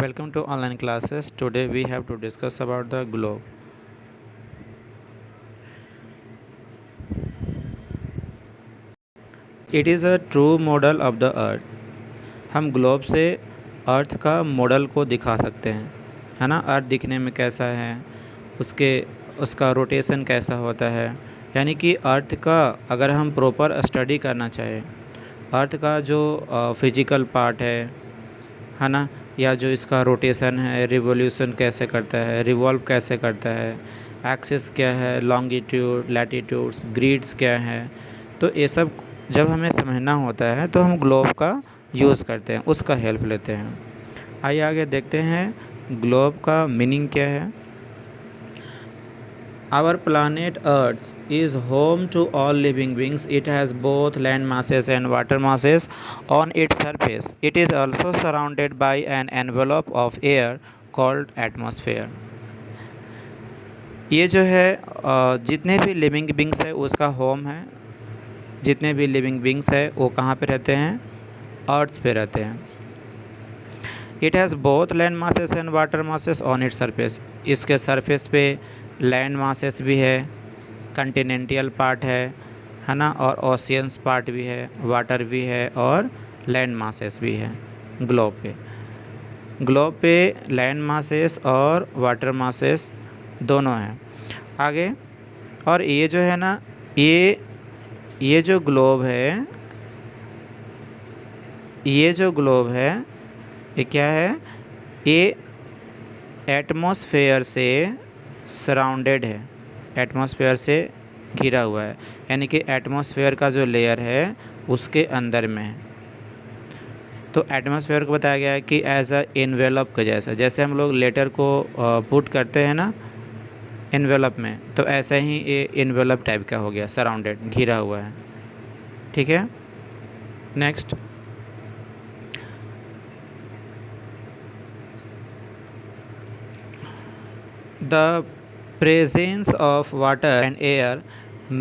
Welcome to online classes. Today we have to discuss about the globe. It is a true model of the earth. हम globe से अर्थ का model को दिखा सकते हैं, है ना। अर्थ दिखने में कैसा है, उसका रोटेशन कैसा होता है, यानी कि अर्थ का अगर हम प्रॉपर स्टडी करना चाहें, अर्थ का जो फिजिकल पार्ट है ना, या जो इसका रोटेशन है, रिवोल्यूशन कैसे करता है, रिवॉल्व कैसे करता है, एक्सिस क्या है, लॉन्गिट्यूड, लैटिट्यूड्स, ग्रिड्स क्या है, तो ये सब जब हमें समझना होता है तो हम ग्लोब का यूज़ करते हैं, उसका हेल्प लेते हैं। आइए आगे देखते हैं ग्लोब का मीनिंग क्या है। Our planet Earth is home to all living beings. It has both land masses and water masses on its surface. It is also surrounded by an envelope of air called atmosphere. ये जो है जितने भी living beings है उसका home है। जितने भी लिविंग बींग्स है वो कहाँ पे रहते हैं? अर्थ पे रहते हैं। It has both land masses and water masses on its surface. इसके सरफेस पे लैंड मासेस भी है, कंटिनेंटल पार्ट है ना, और ओशियंस पार्ट भी है, वाटर भी है और लैंड मासेस भी है। ग्लोब पे लैंड मासेस और वाटर मासेस दोनों हैं। आगे, और ये जो है ना, ये जो ग्लोब है, ये क्या है? ये एटमॉस्फेयर से सराउंडेड है, एटमॉस्फेयर से घिरा हुआ है, यानी कि एटमॉस्फेयर का जो लेयर है उसके अंदर में है। तो एटमॉस्फेयर को बताया गया है कि एज अ एनवेलप के जैसा, जैसे हम लोग लेटर को पुट करते हैं ना एनवेलप में, तो ऐसा ही ये एनवेलप टाइप का हो गया, सराउंडेड, घिरा हुआ है। ठीक है, next. The presence of water and air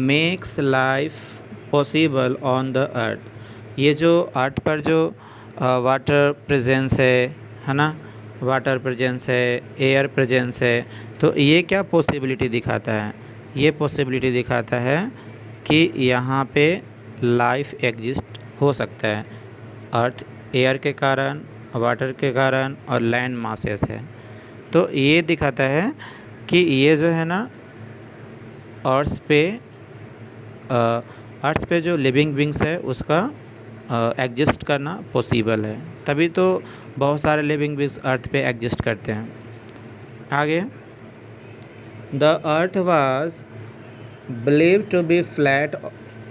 makes life possible on the earth. ये जो अर्थ पर जो वाटर प्रेजेंस है ना, वाटर प्रेजेंस है, एयर प्रेजेंस है, तो ये क्या पॉसिबिलिटी दिखाता है? ये पॉसिबिलिटी दिखाता है कि यहाँ पे लाइफ एग्जिस्ट हो सकता है, अर्थ एयर के कारण, वाटर के कारण और लैंड मासेस है। तो ये दिखाता है कि ये जो है ना अर्थ पे जो लिविंग बींग्स है उसका एग्जिस्ट करना पॉसिबल है, तभी तो बहुत सारे लिविंग बींग्स अर्थ पे एग्जिस्ट करते हैं। आगे, the earth was believed to be flat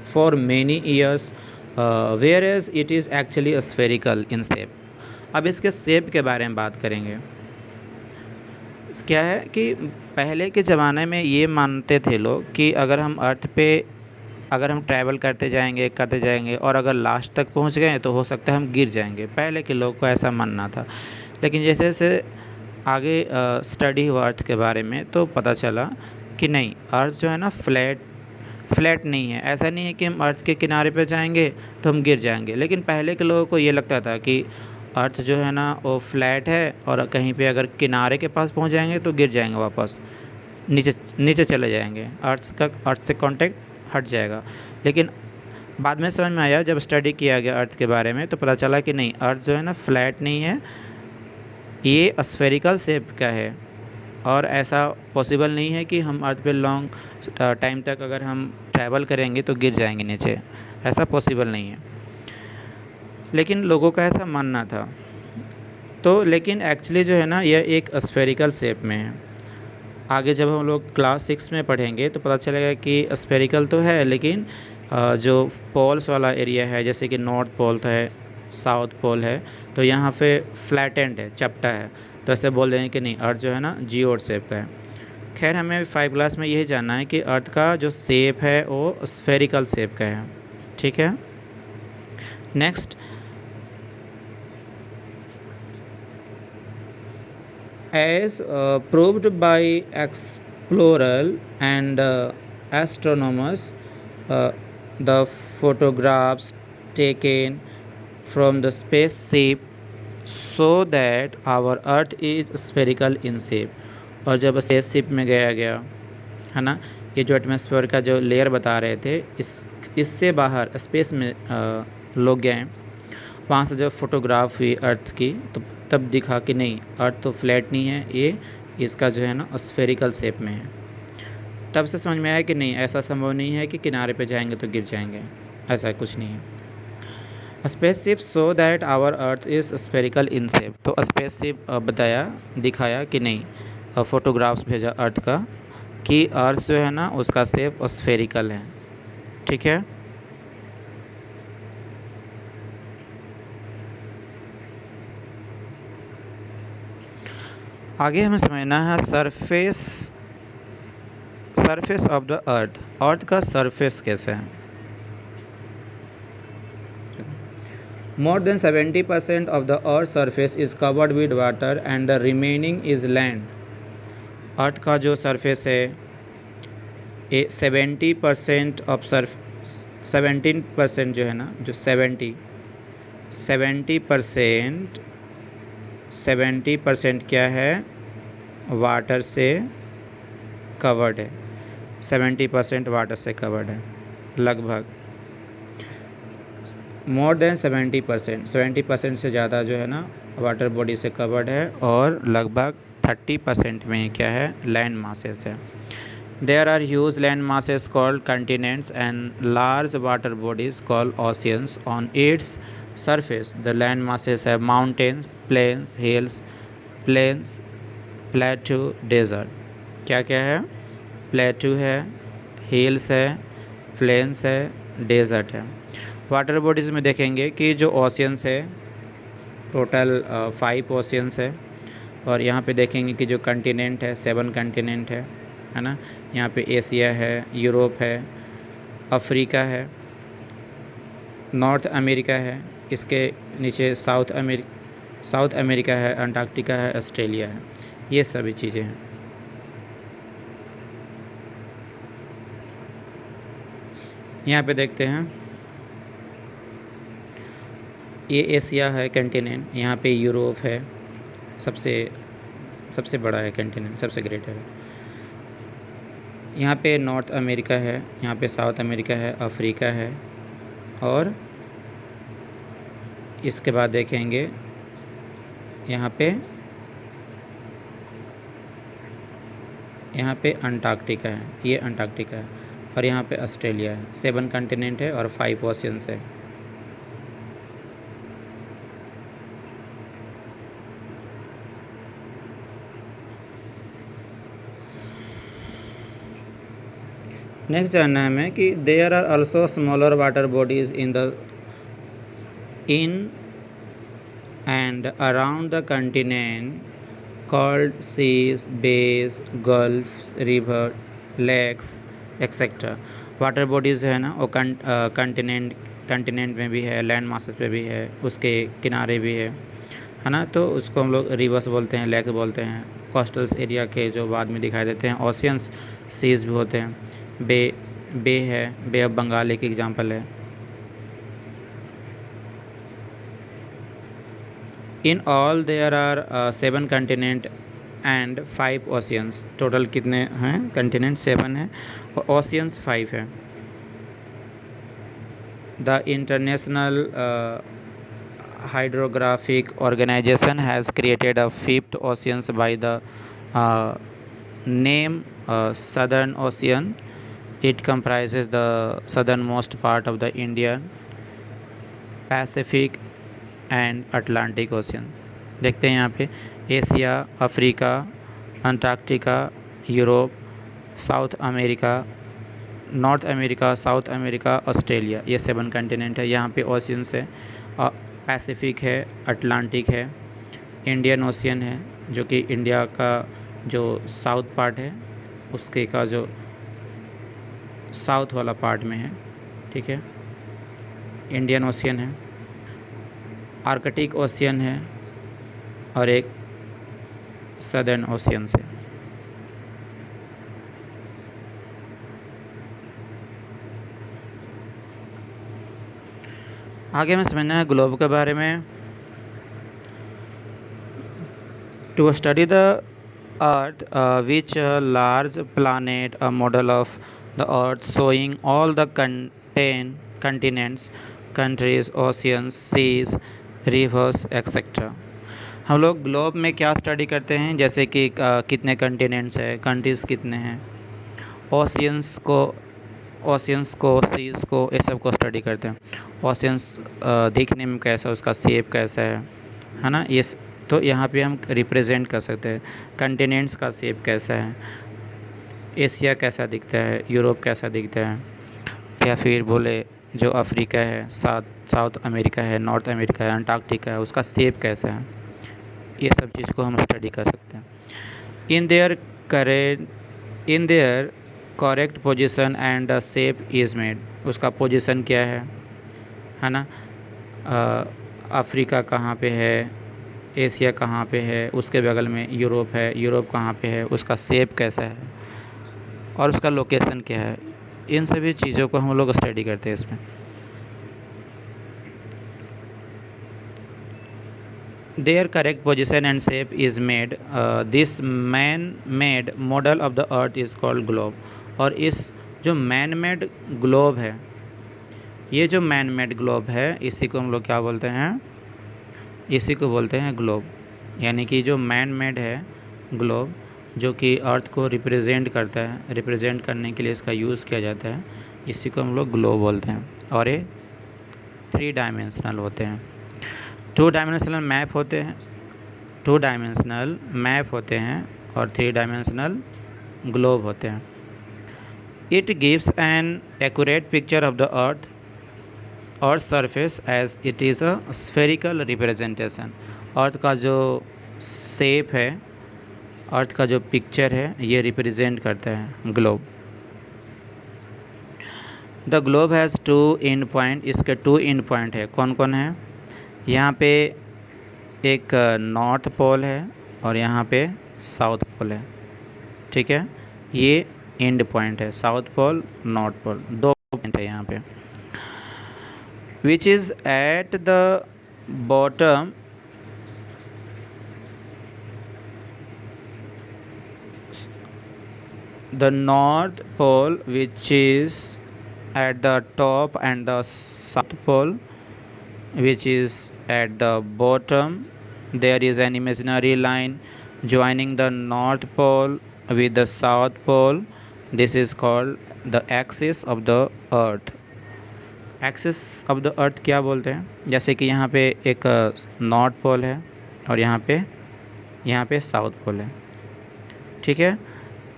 for many years whereas it is actually spherical in shape. अब इसके शेप के बारे में बात करेंगे। क्या है कि पहले के ज़माने में ये मानते थे लोग कि अगर हम अर्थ पे अगर हम ट्रैवल करते जाएंगे और अगर लास्ट तक पहुंच गए तो हो सकता है हम गिर जाएंगे। पहले के लोग को ऐसा मानना था, लेकिन जैसे जैसे आगे स्टडी हुआ अर्थ के बारे में तो पता चला कि नहीं, अर्थ जो है ना फ्लैट नहीं है। ऐसा नहीं है कि हम अर्थ के किनारे पे जाएंगे तो हम गिर जाएंगे, लेकिन पहले के लोगों को ये लगता था कि अर्थ जो है ना वो फ्लैट है और कहीं पे अगर किनारे के पास पहुंच जाएंगे तो गिर जाएंगे, वापस नीचे चले जाएंगे, अर्थ से कांटेक्ट हट जाएगा। लेकिन बाद में समझ में आया, जब स्टडी किया गया अर्थ के बारे में तो पता चला कि नहीं, अर्थ जो है ना फ्लैट नहीं है, ये स्फेरिकल शेप का है और ऐसा पॉसिबल नहीं है कि हम अर्थ पे लॉन्ग टाइम तक अगर हम ट्रैवल करेंगे तो गिर जाएंगे नीचे, ऐसा पॉसिबल नहीं है। लेकिन लोगों का ऐसा मानना था। तो लेकिन एक्चुअली जो है ना यह एक स्फेरिकल शेप में है। आगे जब हम लोग क्लास 6 में पढ़ेंगे तो पता चलेगा कि स्फेरिकल तो है, लेकिन जो पोल्स वाला एरिया है, जैसे कि नॉर्थ पोल है, साउथ पोल है, तो यहाँ पे फ्लैटेंड है, चपटा है, तो ऐसे बोल देंगे कि नहीं, अर्थ जो है ना जियोड शेप का है। खैर, हमें 5 क्लास में यही जानना है कि अर्थ का जो शेप है वो स्फेरिकल शेप का है। ठीक है, next. As proved by explorers and astronomers, the photographs taken from the spaceship so that our earth is spherical in shape. और जब स्पेसशिप में गया है ना, ये जो एटमॉस्फेयर का जो लेयर बता रहे थे, इससे बाहर स्पेस में लोग गए, वहाँ से जब फोटोग्राफ हुई अर्थ की, तो तब दिखा कि नहीं, अर्थ तो फ्लैट नहीं है, ये इसका जो है ना स्फेरिकल शेप में है। तब से समझ में आया कि नहीं, ऐसा संभव नहीं है कि किनारे पे जाएंगे तो गिर जाएंगे, ऐसा कुछ नहीं है। Spaceship so that our earth is spherical in shape. तो स्पेसशिप बताया, दिखाया कि नहीं, फोटोग्राफ्स भेजा अर्थ का कि अर्थ जो है ना उसका शेप स्फेरिकल है। ठीक है। आगे हमें समझना है सरफेस ऑफ द अर्थ का सरफेस कैसे है। More than 70% of the Earth's surface is covered with water and the remaining is land. अर्थ का जो सरफेस है, 70% ऑफ 17% जो है ना, जो 70% क्या है, वाटर से कवर्ड है। 70% वाटर से कवर्ड है, लगभग। मोर देन 70% से ज़्यादा जो है ना वाटर बॉडी से कवर्ड है, और लगभग 30% में क्या है, लैंड मासेस है। There are huge land masses called continents and large water bodies called oceans on its surface. The land masses है mountains, plains, hills, plains, plateau, desert. क्या क्या है, प्लेटू है, हिल्स है, प्लेन्स है, डेजर्ट है। वाटर बॉडीज़ में देखेंगे कि जो ओशियंस है, टोटल 5 ओशियंस है। और यहाँ पे देखेंगे कि जो कंटिनेंट है, 7 कंटिनेंट है ना। यहाँ पे एशिया है, यूरोप है, अफ्रीका है, नॉर्थ अमेरिका है, इसके नीचे साउथ अमेरिका है, अंटार्कटिका है, ऑस्ट्रेलिया है। ये सभी चीज़ें हैं। यहाँ पे देखते हैं, ये एशिया है कंटिनेंट, यहाँ पे यूरोप है, सबसे बड़ा है कंटिनेंट, सबसे ग्रेटर है। यहाँ पे नॉर्थ अमेरिका है, यहाँ पे साउथ अमेरिका है, अफ्रीका है, और इसके बाद देखेंगे यहाँ पे अंटार्कटिका है, ये अंटार्कटिका है, और यहाँ पे ऑस्ट्रेलिया है। 7 कंटिनेंट है और 5 ओशियंस है। नेक्स्ट जानना है हमें कि there are also smaller water bodies in and around the continent called seas, bays, gulf, river, lakes etcetera. Water bodies है ना, वो कंटिनेंट में भी है, लैंड मासेस पे भी है, उसके किनारे भी है ना। तो उसको हम लोग रिवर्स बोलते हैं, लेक बोलते हैं। कोस्टल्स एरिया के जो बाद में दिखाई देते हैं, ओशियंस, सीज भी होते हैं। बे है, बे ऑफ बंगाल एक एग्जांपल है। In all there are 7 continent and 5 oceans. Total कितने हैं कंटिनेंट? 7 है और ओशियंस 5 है। The International Hydrographic Organization has created a 5th oceans by the name Southern Ocean. It comprises the southernmost part of the Indian, Pacific and Atlantic Ocean. देखते हैं यहाँ पे Asia, Africa, Antarctica, Europe, south America, north America, south America, Australia, ये 7 continent है। यहाँ पे oceans है, Pacific है, अटलांटिक है, इंडियन ओशियन है जो कि इंडिया का जो साउथ पार्ट है उसके का जो साउथ वाला पार्ट में है, ठीक है। इंडियन ओशियन है, आर्कटिक ओशियन है, और एक सदर्न ओशियन से। आगे हमें समझना है ग्लोब के बारे में। To study the Earth, which a large planet, a model of the Earth showing all the continents, countries, oceans, seas, rivers, etc. हम लोग ग्लोब में क्या स्टडी करते हैं, जैसे कि कितने कंटिनेंट्स है, कंट्रीज़ कितने हैं, ओशियंस को सीज़ को, ये सब को स्टडी करते हैं। ओशियंस देखने में कैसा, उसका शेप कैसा है ना, ये तो यहाँ पे हम रिप्रेजेंट कर सकते हैं। कंटिनेंट्स का शेप कैसा है, एशिया कैसा दिखता है, यूरोप कैसा दिखता है, या फिर बोले जो अफ्रीका है, साउथ अमेरिका है, नॉर्थ अमेरिका है, अंटार्कटिका है, उसका शेप कैसा है, ये सब चीज़ को हम स्टडी कर सकते हैं। In their correct position and shape is made, उसका पोजीशन क्या है ना, अफ्रीका कहाँ पे है, एशिया कहाँ पे है, उसके बगल में यूरोप है, यूरोप कहाँ पे है, उसका शेप कैसा है और उसका लोकेशन क्या है, इन सभी चीज़ों को हम लोग स्टडी करते हैं इसमें। Their correct position and shape is made. This man-made model of the earth is called globe. और इस जो मैन मेड ग्लोब है, ये जो मैन मेड ग्लोब है, इसी को हम लोग क्या बोलते हैं, इसी को बोलते हैं ग्लोब। यानी कि जो मैन मेड है ग्लोब, जो कि अर्थ को रिप्रेजेंट करता है, रिप्रेजेंट करने के लिए इसका यूज़ किया जाता है, इसी को हम लोग ग्लोब बोलते हैं। और ये 3 डायमेंशनल होते हैं। 2 डायमेंशनल मैप होते हैं, 2 डायमेंशनल मैप होते हैं और 3 डायमेंशनल ग्लोब होते हैं। It gives an accurate picture of the earth surface as it is a spherical representation. Earth का जो शेप है, अर्थ का जो पिक्चर है, ये रिप्रेजेंट करता है globe. The globe has 2 and point, इसके 2 एंड पॉइंट है। कौन कौन है, यहाँ पे एक नॉर्थ पोल है और यहाँ पे साउथ पोल है, ठीक है। ये एंड पॉइंट है, south pole north pole, 2 point है यहाँ पे। Which is at the bottom the north pole which is at the top and the south pole which is at the bottom. There is an imaginary line joining the north pole with the south pole. This is called the axis of the earth. Axis of the earth क्या बोलते हैं, जैसे कि यहाँ पे एक north pole है और यहाँ पे साउथ पोल है, ठीक है।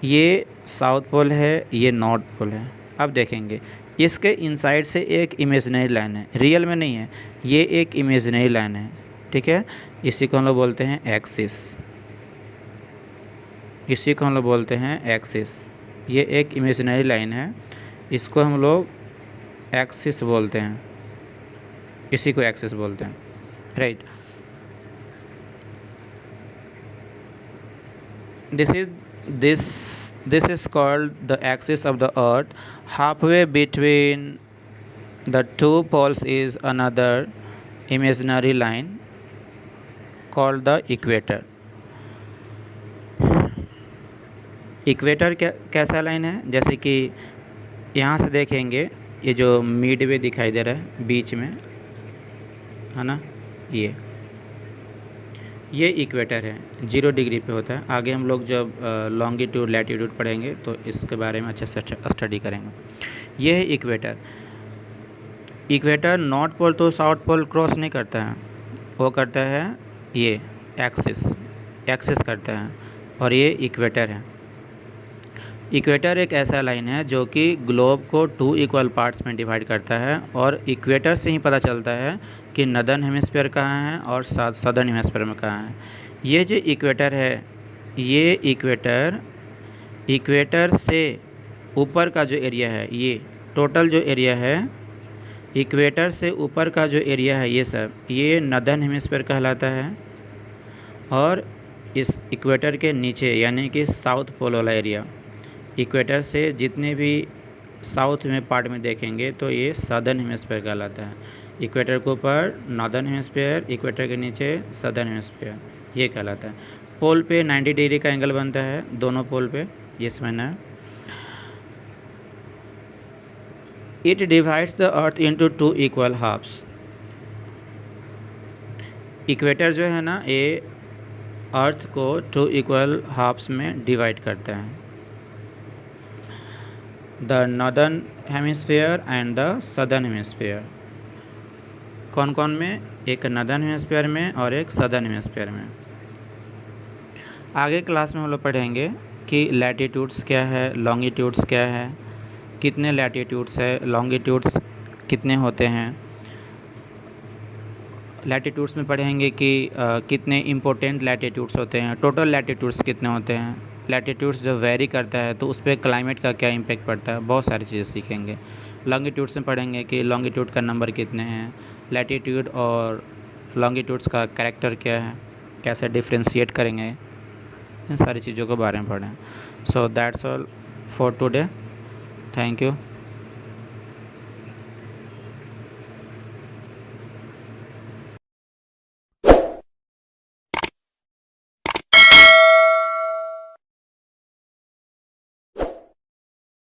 ये साउथ पोल है, ये नॉर्थ पोल है। अब देखेंगे इसके इनसाइड से एक इमेजिनरी लाइन है, रियल में नहीं है, ये एक इमेजिनरी लाइन है, ठीक है। इसी को हम लोग बोलते हैं एक्सिस, इसी को हम लोग बोलते हैं एक्सिस। ये एक इमेजिनरी लाइन है, इसको हम लोग एक्सिस बोलते हैं, इसी को एक्सिस बोलते हैं, right. This is called the axis of the earth. Halfway between the 2 poles is another imaginary line called the equator. Equator कैसा लाइन है, जैसे कि यहाँ से देखेंगे, ये जो मिडवे दिखाई दे रहा है बीच में, है ना, ये इक्वेटर है, 0 डिग्री पे होता है। आगे हम लोग जब लॉन्गिट्यूड लैटिट्यूड पढ़ेंगे तो इसके बारे में अच्छे से स्टडी करेंगे। ये है इक्वेटर। इक्वेटर नॉर्थ पोल तो साउथ पोल क्रॉस नहीं करता है, वो करता है ये एक्सिस करता है, और ये इक्वेटर है। इक्वेटर एक ऐसा लाइन है जो कि ग्लोब को 2 इक्वल पार्ट्स में डिवाइड करता है, और इक्वेटर से ही पता चलता है कि नॉर्दर्न हेमिस्फीयर कहाँ है और सदर्न हेमिस्फीयर में कहाँ है। ये जो इक्वेटर है, ये इक्वेटर से ऊपर का जो एरिया है, ये टोटल जो एरिया है, इक्वेटर से ऊपर का जो एरिया है, ये सब ये नॉर्दर्न हेमिस्फीयर कहलाता है। और इस इक्वेटर के नीचे यानी कि साउथ पोल वाला एरिया, इक्वेटर से जितने भी साउथ में पार्ट में देखेंगे तो ये सदर्न हेमिस्फीयर कहलाता है। इक्वेटर के ऊपर नॉर्दर्न हेमिस्फीयर, इक्वेटर के नीचे सदर्न हेमिस्फीयर, ये कहलाता है। पोल पे 90 डिग्री का एंगल बनता है, दोनों पोल पे, ये समझना है। It divides the earth into 2 equal halves. Equator जो है ना, ये अर्थ को 2 इक्वल हाफ्स में डिवाइड करता है, the northern hemisphere and the southern hemisphere. कौन कौन में? एक नॉर्दर्न हेमिस्फीयर में और एक सदर्न हेमिस्फीयर में। आगे क्लास में हम लोग पढ़ेंगे कि लैटिट्यूड्स क्या है, लॉन्गिट्यूड्स क्या है, कितने लैटिट्यूड्स है, लॉन्गिट्यूड्स कितने होते हैं। लैटिट्यूड्स में पढ़ेंगे कि कितने इम्पोर्टेंट लैटिट्यूड्स होते हैं, टोटल लैटिट्यूड्स कितने होते हैं, लैटिट्यूड्स जो वेरी करता है तो उस पर क्लाइमेट का क्या इम्पैक्ट पड़ता है, बहुत सारी चीज़ें सीखेंगे। लॉन्गिट्यूड्स में पढ़ेंगे कि लॉन्गिट्यूड का नंबर कितने हैं, लैटिट्यूड और लॉन्गिट्यूड्स का कैरेक्टर क्या है, कैसे डिफ्रेंशिएट करेंगे, इन सारी चीज़ों के बारे में पढ़ें। So that's all for today. Thank you.